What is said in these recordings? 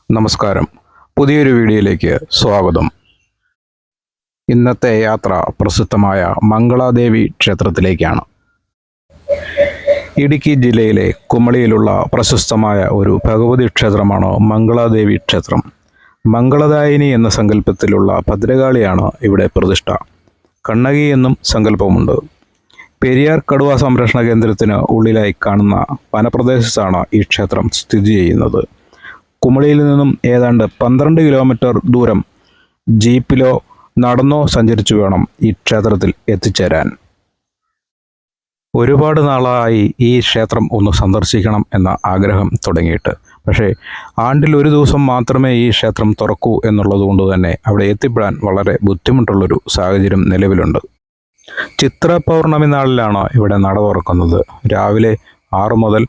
നമസ്കാരം. പുതിയൊരു വീഡിയോയിലേക്ക് സ്വാഗതം. ഇന്നത്തെ യാത്ര പ്രസിദ്ധമായ മംഗളാദേവി ക്ഷേത്രത്തിലേക്കാണ്. ഇടുക്കി ജില്ലയിലെ കുമളിയിലുള്ള പ്രശസ്തമായ ഒരു ഭഗവതി ക്ഷേത്രമാണ് മംഗളാദേവി ക്ഷേത്രം. മംഗളദായിനി എന്ന സങ്കല്പത്തിലുള്ള ഭദ്രകാളിയാണ് ഇവിടെ പ്രതിഷ്ഠ. കണ്ണകി എന്നും സങ്കല്പമുണ്ട്. പെരിയാർ കടുവ സംരക്ഷണ കേന്ദ്രത്തിന് ഉള്ളിലായി കാണുന്ന വനപ്രദേശത്താണ് ഈ ക്ഷേത്രം സ്ഥിതി ചെയ്യുന്നത്. കുമളിയിൽ നിന്നും ഏതാണ്ട് 12 കിലോമീറ്റർ ദൂരം ജീപ്പിലോ നടന്നോ സഞ്ചരിച്ചു വേണം ഈ ക്ഷേത്രത്തിൽ എത്തിച്ചേരാൻ. ഒരുപാട് നാളായി ഈ ക്ഷേത്രം ഒന്ന് സന്ദർശിക്കണം എന്ന ആഗ്രഹം തുടങ്ങിയിട്ട്. പക്ഷേ ആണ്ടിൽ ഒരു ദിവസം മാത്രമേ ഈ ക്ഷേത്രം തുറക്കൂ എന്നുള്ളത് കൊണ്ട് തന്നെ അവിടെ എത്തിപ്പെടാൻ വളരെ ബുദ്ധിമുട്ടുള്ളൊരു സാഹചര്യം നിലവിലുണ്ട്. ചിത്ര പൗർണമി നാളിലാണ് ഇവിടെ നട തുറക്കുന്നത്. രാവിലെ 6 മുതൽ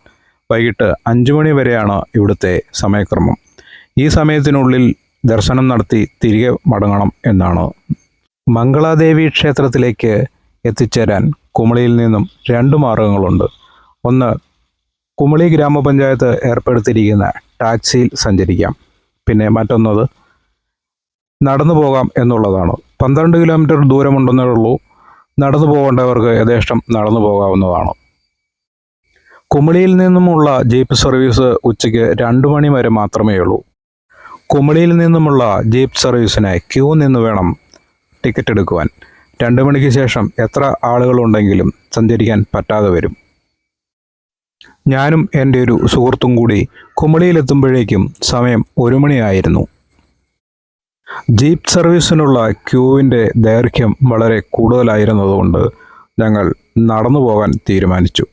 വൈകിട്ട് 5 മണി വരെയാണ് ഇവിടുത്തെ സമയക്രമം. ഈ സമയത്തിനുള്ളിൽ ദർശനം നടത്തി തിരികെ മടങ്ങണം എന്നാണ്. മംഗളാദേവി ക്ഷേത്രത്തിലേക്ക് എത്തിച്ചേരാൻ കുമളിയിൽ നിന്നും 2 മാർഗങ്ങളുണ്ട്. ഒന്ന്, കുമളി ഗ്രാമപഞ്ചായത്ത് ഏർപ്പെടുത്തിയിരിക്കുന്ന ടാക്സിയിൽ സഞ്ചരിക്കാം. പിന്നെ മറ്റൊന്നത് നടന്നു പോകാം എന്നുള്ളതാണ്. 12 കിലോമീറ്റർ ദൂരമുണ്ടെന്നേ ഉള്ളൂ. നടന്നു പോകേണ്ടവർക്ക് യഥേഷ്ടം നടന്നു പോകാവുന്നതാണ്. കുമളിയിൽ നിന്നുമുള്ള ജീപ്പ് സർവീസ് ഉച്ചയ്ക്ക് 2 മണി വരെ മാത്രമേ ഉള്ളൂ. കുമളിയിൽ നിന്നുമുള്ള ജീപ്പ് സർവീസിന് ക്യൂ നിന്ന് വേണം ടിക്കറ്റ് എടുക്കുവാൻ. 2 മണിക്ക് ശേഷം എത്ര ആളുകളുണ്ടെങ്കിലും സഞ്ചരിക്കാൻ പറ്റാതെ വരും. ഞാനും എൻ്റെ ഒരു സുഹൃത്തും കൂടി കുമളിയിലെത്തുമ്പോഴേക്കും സമയം 1 മണിയായിരുന്നു. ജീപ്പ് സർവീസിനുള്ള ക്യൂവിൻ്റെ ദൈർഘ്യം വളരെ കൂടുതലായിരുന്നതുകൊണ്ട് ഞങ്ങൾ നടന്നു പോകാൻ തീരുമാനിച്ചു.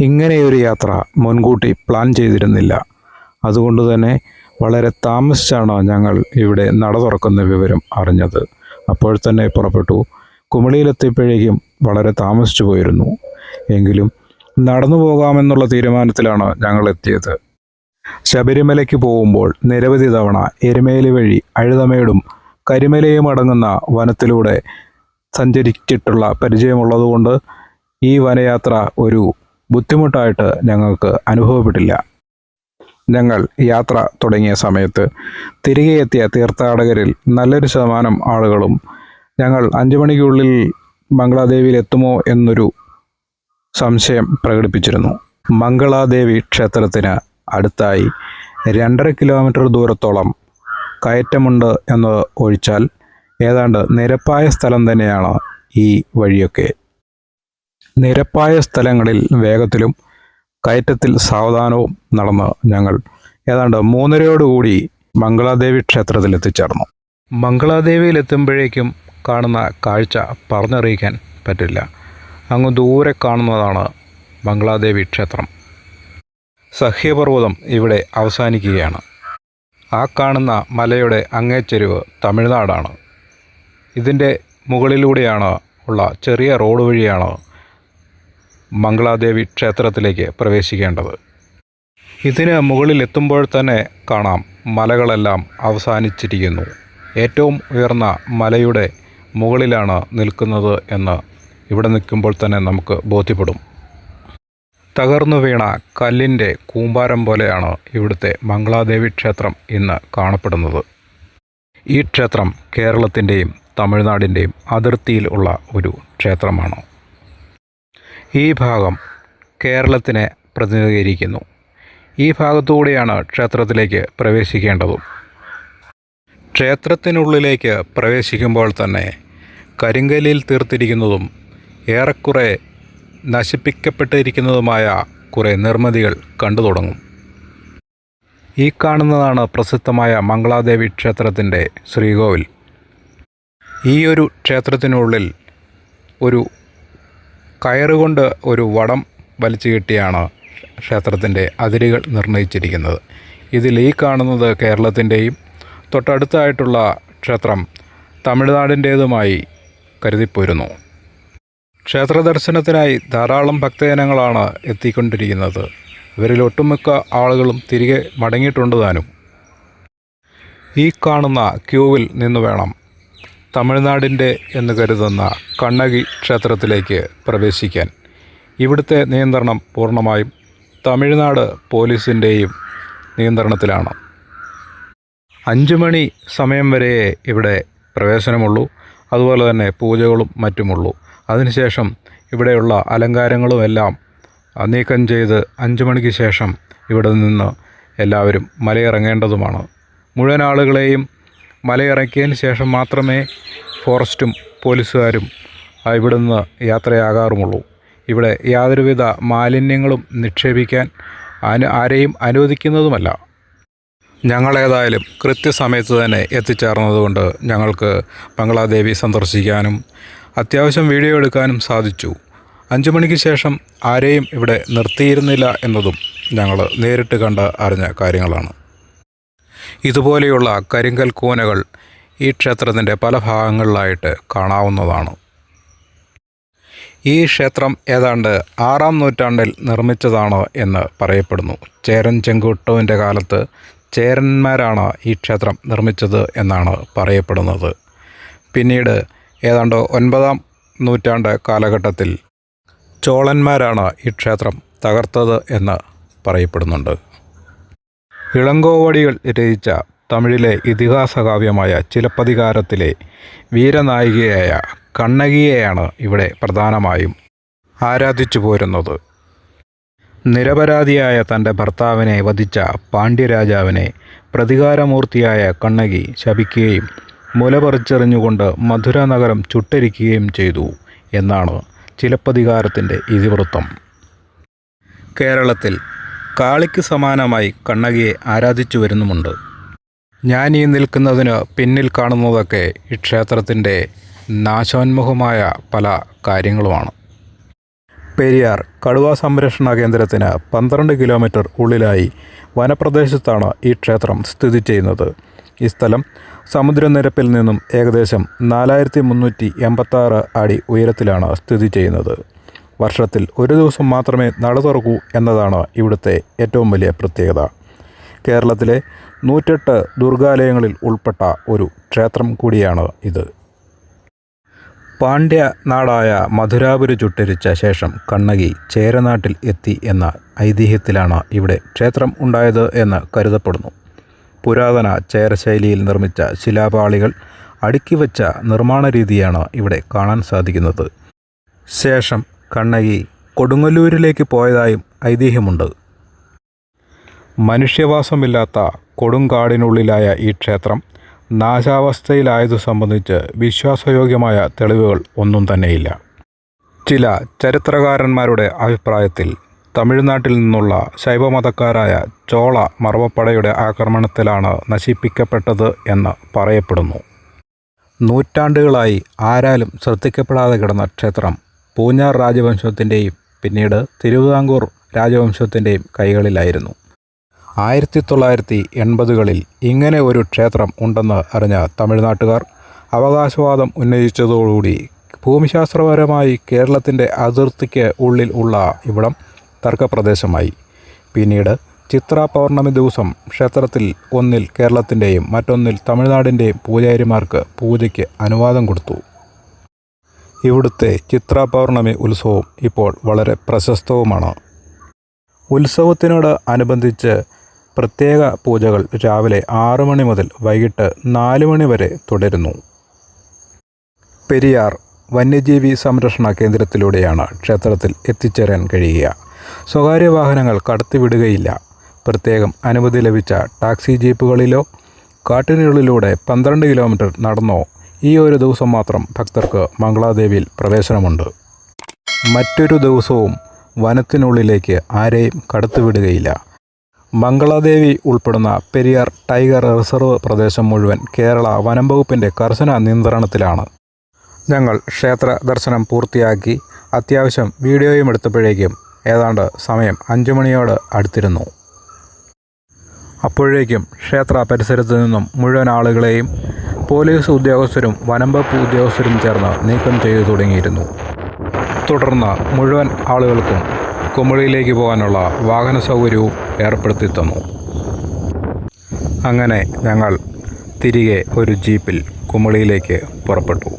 ഇങ്ങനെയൊരു യാത്ര മുൻകൂട്ടി പ്ലാൻ ചെയ്തിരുന്നില്ല. അതുകൊണ്ട് തന്നെ വളരെ താമസിച്ചാണ് ഞങ്ങൾ ഇവിടെ നട തുറക്കുന്ന വിവരം അറിഞ്ഞത്. അപ്പോൾ തന്നെ പുറപ്പെട്ടു. കുമളിയിലെത്തിയപ്പോഴേക്കും വളരെ താമസിച്ചു പോയിരുന്നു. എങ്കിലും നടന്നു പോകാമെന്നുള്ള തീരുമാനത്തിലാണ് ഞങ്ങൾ എത്തിയത്. ശബരിമലയ്ക്ക് പോകുമ്പോൾ നിരവധി തവണ എരുമേലി വഴി അഴുതമേടും കരിമലയും അടങ്ങുന്ന വനത്തിലൂടെ സഞ്ചരിച്ചിട്ടുള്ള പരിചയമുള്ളതുകൊണ്ട് ഈ വനയാത്ര ഒരു ബുദ്ധിമുട്ടായിട്ട് ഞങ്ങൾക്ക് അനുഭവപ്പെട്ടില്ല. ഞങ്ങൾ യാത്ര തുടങ്ങിയ സമയത്ത് തിരികെ എത്തിയ തീർത്ഥാടകരിൽ നല്ലൊരു ശതമാനം ആളുകളും ഞങ്ങൾ 5 മണിക്കുള്ളിൽ മംഗളാദേവിയിൽ എത്തുമോ എന്നൊരു സംശയം പ്രകടിപ്പിച്ചിരുന്നു. മംഗളാദേവി ക്ഷേത്രത്തിന് അടുത്തായി 2.5 കിലോമീറ്റർ ദൂരത്തോളം കയറ്റമുണ്ട് എന്ന് ഒഴിച്ചാൽ ഏതാണ്ട് നിരപ്പായ സ്ഥലം തന്നെയാണ് ഈ വഴിയൊക്കെ. നിരപ്പായ സ്ഥലങ്ങളിൽ വേഗത്തിലും കയറ്റത്തിൽ സാവധാനവും നടന്ന് ഞങ്ങൾ ഏതാണ്ട് 3:30 മംഗളാദേവി ക്ഷേത്രത്തിൽ എത്തിച്ചേർന്നു. മംഗളാദേവിയിൽ എത്തുമ്പോഴേക്കും കാണുന്ന കാഴ്ച പറഞ്ഞറിയിക്കാൻ പറ്റില്ല. അങ്ങ് ദൂരെ കാണുന്നതാണ് മംഗളാദേവി ക്ഷേത്രം. സഹ്യപർവ്വതം ഇവിടെ അവസാനിക്കുകയാണ്. ആ കാണുന്ന മലയുടെ അങ്ങേച്ചെരുവ് തമിഴ്നാടാണ്. ഇതിൻ്റെ മുകളിലൂടെയാണ് ഉള്ള ചെറിയ റോഡ് വഴിയാണ് മംഗളാദേവി ക്ഷേത്രത്തിലേക്ക് പ്രവേശിക്കേണ്ടത്. ഇതിന് മുകളിൽ എത്തുമ്പോൾ തന്നെ കാണാം മലകളെല്ലാം അവസാനിച്ചിരിക്കുന്നു. ഏറ്റവും ഉയർന്ന മലയുടെ മുകളിലാണ് നിൽക്കുന്നത് എന്ന് ഇവിടെ നിൽക്കുമ്പോൾ തന്നെ നമുക്ക് ബോധ്യപ്പെടും. തകർന്നു വീണ കല്ലിൻ്റെ കൂമ്പാരം പോലെയാണ് ഇവിടുത്തെ മംഗളാദേവി ക്ഷേത്രം ഇന്ന് കാണപ്പെടുന്നത്. ഈ ക്ഷേത്രം കേരളത്തിൻ്റെയും തമിഴ്നാടിൻ്റെയും അതിർത്തിയിൽ ഉള്ള ഒരു ക്ഷേത്രമാണ്. ഈ ഭാഗം കേരളത്തിനെ പ്രതിനിധീകരിക്കുന്നു. ഈ ഭാഗത്തുകൂടിയാണ് ക്ഷേത്രത്തിലേക്ക് പ്രവേശിക്കേണ്ടതും. ക്ഷേത്രത്തിനുള്ളിലേക്ക് പ്രവേശിക്കുമ്പോൾ തന്നെ കരിങ്കല്ലിൽ തീർത്തിരിക്കുന്നതും ഏറെക്കുറെ നശിപ്പിക്കപ്പെട്ടിരിക്കുന്നതുമായ കുറേ നിർമ്മിതികൾ കണ്ടു തുടങ്ങും. ഈ കാണുന്നതാണ് പ്രസിദ്ധമായ മംഗളാദേവി ക്ഷേത്രത്തിൻ്റെ ശ്രീകോവിൽ. ഈ ഒരു ക്ഷേത്രത്തിനുള്ളിൽ ഒരു കയറുകൊണ്ട് ഒരു വടം വലിച്ചു കെട്ടിയാണ് ക്ഷേത്രത്തിൻ്റെ അതിരുകൾ നിർണയിച്ചിരിക്കുന്നത്. ഇതിൽ ഈ കാണുന്നത് കേരളത്തിൻ്റെയും തൊട്ടടുത്തായിട്ടുള്ള ക്ഷേത്രം തമിഴ്നാടിൻ്റേതുമായി കരുതിപ്പോരുന്നു. ക്ഷേത്ര ദർശനത്തിനായി ധാരാളം ഭക്തജനങ്ങളാണ് എത്തിക്കൊണ്ടിരിക്കുന്നത്. ഇവരിൽ ഒട്ടുമിക്ക ആളുകളും തിരികെ മടങ്ങിയിട്ടുണ്ട് താനും. ഈ കാണുന്ന ക്യൂവിൽ നിന്ന് വേണം തമിഴ്നാടിൻ്റെ എന്ന് കരുതുന്ന കണ്ണകി ക്ഷേത്രത്തിലേക്ക് പ്രവേശിക്കാൻ. ഇവിടുത്തെ നിയന്ത്രണം പൂർണ്ണമായും തമിഴ്നാട് പോലീസിൻ്റെയും നിയന്ത്രണത്തിലാണ്. 5 മണി സമയം വരെ ഇവിടെ പ്രവേശനമുള്ളൂ. അതുപോലെ തന്നെ പൂജകളും മറ്റുമുള്ളൂ. അതിനുശേഷം ഇവിടെയുള്ള അലങ്കാരങ്ങളും എല്ലാം നീക്കം ചെയ്ത് 5 മണിക്ക് ശേഷം ഇവിടെ നിന്ന് എല്ലാവരും മലയിറങ്ങേണ്ടതുമാണ്. മുഴുവൻ ആളുകളെയും മലയിറക്കിയതിന് ശേഷം മാത്രമേ ഫോറസ്റ്റും പോലീസുകാരും ഇവിടുന്ന് യാത്രയാകാറുമുള്ളൂ. ഇവിടെ യാതൊരുവിധ മാലിന്യങ്ങളും നിക്ഷേപിക്കാൻ ആരെയും അനുവദിക്കുന്നതുമല്ല. ഞങ്ങളേതായാലും കൃത്യസമയത്ത് തന്നെ എത്തിച്ചേർന്നതുകൊണ്ട് ഞങ്ങൾക്ക് മംഗളാദേവി സന്ദർശിക്കാനും അത്യാവശ്യം വീഡിയോ എടുക്കാനും സാധിച്ചു. 5 മണിക്ക് ശേഷം ആരെയും ഇവിടെ നിർത്തിയിരുന്നില്ല എന്നതും ഞങ്ങൾ നേരിട്ട് കണ്ട് അറിഞ്ഞ കാര്യങ്ങളാണ്. ഇതുപോലെയുള്ള കരിങ്കൽ കൂനകൾ ഈ ക്ഷേത്രത്തിൻ്റെ പല ഭാഗങ്ങളിലായിട്ട് കാണാവുന്നതാണ്. ഈ ക്ഷേത്രം ഏതാണ്ട് 6-ാം നൂറ്റാണ്ടിൽ നിർമ്മിച്ചതാണ് എന്ന് പറയപ്പെടുന്നു. ചേരൻ ചെങ്കുട്ടുവിൻ്റെ കാലത്ത് ചേരന്മാരാണ് ഈ ക്ഷേത്രം നിർമ്മിച്ചത് എന്നാണ് പറയപ്പെടുന്നത്. പിന്നീട് ഏതാണ്ട് 9-ാം നൂറ്റാണ്ട് കാലഘട്ടത്തിൽ ചോളന്മാരാണ് ഈ ക്ഷേത്രം തകർത്തത് എന്ന് പറയപ്പെടുന്നുണ്ട്. ഇളങ്കോവടികൾ രചിച്ച തമിഴിലെ ഇതിഹാസകാവ്യമായ ചിലപ്പതികാരത്തിലെ വീരനായികയായ കണ്ണകിയെയാണ് ഇവിടെ പ്രധാനമായും ആരാധിച്ചു പോരുന്നത്. നിരപരാധിയായ തൻ്റെ ഭർത്താവിനെ വധിച്ച പാണ്ഡ്യരാജാവിനെ പ്രതികാരമൂർത്തിയായ കണ്ണകി ശപിക്കുകയും മുലപറിച്ചെറിഞ്ഞുകൊണ്ട് മധുര നഗരം ചുട്ടരിക്കുകയും ചെയ്തു എന്നാണ് ചിലപ്പതികാരത്തിൻ്റെ ഇതിവൃത്തം. കേരളത്തിൽ കാളിക്ക് സമാനമായി കണ്ണകിയെ ആരാധിച്ചു വരുന്നുമുണ്ട്. ഞാൻ ഈ നിൽക്കുന്നതിന് പിന്നിൽ കാണുന്നതൊക്കെ ഈ ക്ഷേത്രത്തിൻ്റെ നാശോന്മുഖമായ പല കാര്യങ്ങളുമാണ്. പെരിയാർ കടുവാ സംരക്ഷണ കേന്ദ്രത്തിന് 12 കിലോമീറ്റർ ഉള്ളിലായി വനപ്രദേശത്താണ് ഈ ക്ഷേത്രം സ്ഥിതി ചെയ്യുന്നത്. ഈ സ്ഥലം സമുദ്രനിരപ്പിൽ നിന്നും ഏകദേശം 4386 അടി ഉയരത്തിലാണ് സ്ഥിതി ചെയ്യുന്നത്. വർഷത്തിൽ ഒരു ദിവസം മാത്രമേ നട തുറക്കൂ എന്നതാണ് ഇവിടുത്തെ ഏറ്റവും വലിയ പ്രത്യേകത. കേരളത്തിലെ 108 ദുർഗാലയങ്ങളിൽ ഉൾപ്പെട്ട ഒരു ക്ഷേത്രം കൂടിയാണ് ഇത്. പാണ്ഡ്യ നാടായ മധുരാപുരി ചുട്ടരിച്ച ശേഷം കണ്ണകി ചേരനാട്ടിൽ എത്തി എന്ന ഐതിഹ്യത്തിലാണ് ഇവിടെ ക്ഷേത്രം ഉണ്ടായത് എന്ന് കരുതപ്പെടുന്നു. പുരാതന ചേരശൈലിയിൽ നിർമ്മിച്ച ശിലാപാളികൾ അടുക്കി വച്ച നിർമ്മാണ രീതിയാണ് ഇവിടെ കാണാൻ സാധിക്കുന്നത്. ശേഷം കണ്ണകി കൊടുങ്ങല്ലൂരിലേക്ക് പോയതായും ഐതിഹ്യമുണ്ട്. മനുഷ്യവാസമില്ലാത്ത കൊടുങ്കാടിനുള്ളിലായ ഈ ക്ഷേത്രം നാശാവസ്ഥയിലായതു സംബന്ധിച്ച് വിശ്വാസയോഗ്യമായ തെളിവുകൾ ഒന്നും തന്നെയില്ല. ചില ചരിത്രകാരന്മാരുടെ അഭിപ്രായത്തിൽ തമിഴ്നാട്ടിൽ നിന്നുള്ള ശൈവമതക്കാരായ ചോള മറവപ്പടയുടെ ആക്രമണത്തിലാണ് നശിപ്പിക്കപ്പെട്ടത് എന്ന് പറയപ്പെടുന്നു. നൂറ്റാണ്ടുകളായി ആരാലും ശ്രദ്ധിക്കപ്പെടാതെ കിടന്ന ക്ഷേത്രം പൂഞ്ഞാർ രാജവംശത്തിൻ്റെയും പിന്നീട് തിരുവിതാംകൂർ രാജവംശത്തിൻ്റെയും കൈകളിലായിരുന്നു. 1980കളിൽ ഇങ്ങനെ ഒരു ക്ഷേത്രം ഉണ്ടെന്ന് അറിഞ്ഞ തമിഴ്നാട്ടുകാർ അവകാശവാദം ഉന്നയിച്ചതോടുകൂടി ഭൂമിശാസ്ത്രപരമായി കേരളത്തിൻ്റെ അതിർത്തിക്ക് ഉള്ളിൽ ഉള്ള ഇവിടം തർക്കപ്രദേശമായി. പിന്നീട് ചിത്ര പൗർണമി ദിവസം ക്ഷേത്രത്തിൽ ഒന്നിൽ കേരളത്തിൻ്റെയും മറ്റൊന്നിൽ തമിഴ്നാടിൻ്റെയും പൂജാരിമാർക്ക് പൂജയ്ക്ക് അനുവാദം കൊടുത്തു. ഇവിടുത്തെ ചിത്ര പൗർണമി ഉത്സവം ഇപ്പോൾ വളരെ പ്രശസ്തവുമാണ്. ഉത്സവത്തിനോട് അനുബന്ധിച്ച് പ്രത്യേക പൂജകൾ രാവിലെ 6 മണി മുതൽ വൈകിട്ട് 4 മണി വരെ തുടരുന്നു. പെരിയാർ വന്യജീവി സംരക്ഷണ കേന്ദ്രത്തിലൂടെയാണ് ക്ഷേത്രത്തിൽ എത്തിച്ചേരാൻ കഴിയുക. സ്വകാര്യ വാഹനങ്ങൾ കടത്തിവിടുകയില്ല. പ്രത്യേകം അനുമതി ലഭിച്ച ടാക്സി ജീപ്പുകളിലോ കാട്ടിനുള്ളിലൂടെ 12 കിലോമീറ്റർ നടന്നോ ഈ ഒരു ദിവസം മാത്രം ഭക്തർക്ക് മംഗളാദേവിയിൽ പ്രവേശനമുണ്ട്. മറ്റൊരു ദിവസവും വനത്തിനുള്ളിലേക്ക് ആരെയും കടത്തിവിടുകയില്ല. മംഗളാദേവി ഉൾപ്പെടുന്ന പെരിയാർ ടൈഗർ റിസർവ് പ്രദേശം മുഴുവൻ കേരള വനം വകുപ്പിൻ്റെ കർശന നിയന്ത്രണത്തിലാണ്. ഞങ്ങൾ ക്ഷേത്ര ദർശനം പൂർത്തിയാക്കി അത്യാവശ്യം വീഡിയോയും എടുത്തപ്പോഴേക്കും ഏതാണ്ട് സമയം 5 മണിയോട് അടുത്തിരുന്നു. അപ്പോഴേക്കും ക്ഷേത്ര പരിസരത്തു നിന്നും മുഴുവൻ ആളുകളെയും പോലീസ് ഉദ്യോഗസ്ഥരും വനം വകുപ്പ് ഉദ്യോഗസ്ഥരും ചേർന്ന് നീക്കം ചെയ്തു തുടങ്ങിയിരുന്നു. തുടർന്ന് മുഴുവൻ ആളുകൾക്കും കുമളിയിലേക്ക് പോകാനുള്ള വാഹന സൗകര്യവും ഏർപ്പെടുത്തി തന്നു. അങ്ങനെ ഞങ്ങൾ തിരികെ ഒരു ജീപ്പിൽ കുമളിയിലേക്ക് പുറപ്പെട്ടു.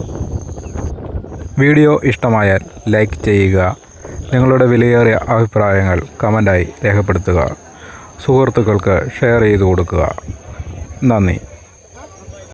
വീഡിയോ ഇഷ്ടമായാൽ ലൈക്ക് ചെയ്യുക. നിങ്ങളുടെ വിലയേറിയ അഭിപ്രായങ്ങൾ കമൻ്റായി രേഖപ്പെടുത്തുക. സുഹൃത്തുക്കൾക്ക് ഷെയർ ചെയ്തു കൊടുക്കുക. നന്ദി.